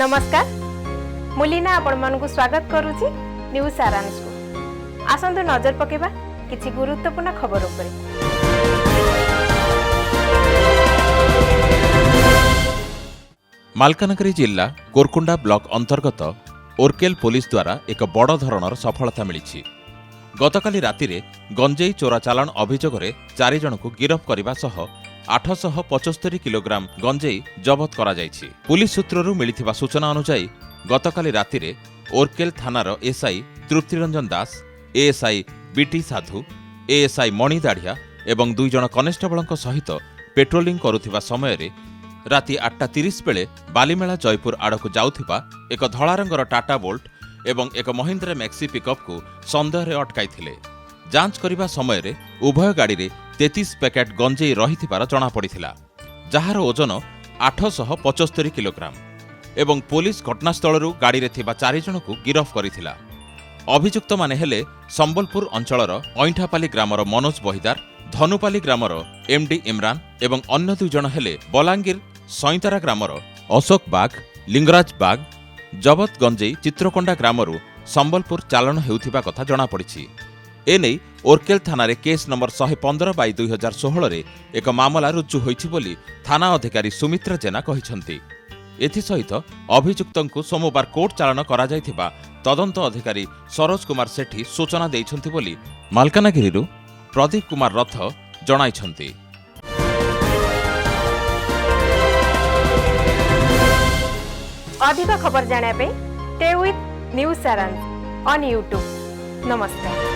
नमस्कार मुलीना आपण मानकु स्वागत करूची न्यूज सारांश को आसंतु नजर पकेबा किछि गुरुत्वपूर्ण खबर उपरे। मालकानगिरी जिला कोरकुंडा ब्लॉक अंतर्गत ओरकेल पुलिस द्वारा एक बड़ धरणर सफलता मिली। गतकाली रातिरे गंजेई चोरा चालाण अभियोगरे 4 जनकु गिरफ करने सह 875 किलोग्राम गंजेई जबत करा जायछि। पुलिस सूत्ररु मिलिथिबा सूचना अनुसार गतकाली रातिरे ओरकेल थानार एसआई तृप्तिरंजन दास, एएसआई बीटी साधु, एएसआई मणि दाढ़िया एवं 2 जन कनेस्टेबलଙ୍କ सहित पेट्रोलिंग करुथिबा समयरे राति 8:30 बेले बालीमेला जयपुर आड़कु जाउथिबा एक धला रंगर टाटा बोल्ट एवं एक महिंद्रा मैक्सी पिकअप को संदेह अटकाई। जांच करने समय उभय गाड़ी रे 33 पैकेट गंजेई रही जना पड़ा, जार ओजन 875 किलोग्राम एवं पुलिस घटनास्थल गाड़ी रे थिबा 4 जन को गिरफ करथिला। अभियुक्त माने हेले संबलपुर अंचलर अईंठापाली ग्रामर मनोज बहिदार, धनुपाली ग्रामर एमडी इमरान एवं अन्य 2 जन हेले बलांगीर सईतारा ग्रामर अशोक बाग, लिंगराज बाग। जबत गंजेई चित्रकोंडा ग्रामरू संबलपुर चालाण हेउथिबा कथा जना पड़िछि। एनै ओरकेल थानारे केस नंबर 115/2016 रे एक मामला रुजु होइछि बोली थाना अधिकारी सुमित्रा जेना कहिसंती। एथि सहित अभियुक्तंकु सोमवार कोर्ट चालाण करा जायथिबा तदंत अधिकारी सरोज कुमार सेठी सूचना दैछंती बोली मालकानगिरीरू प्रदीप कुमार रथ जणाइछंती। अधिक खबर जाने पे स्टे विथ न्यूज सारांश ऑन यूट्यूब। नमस्कार।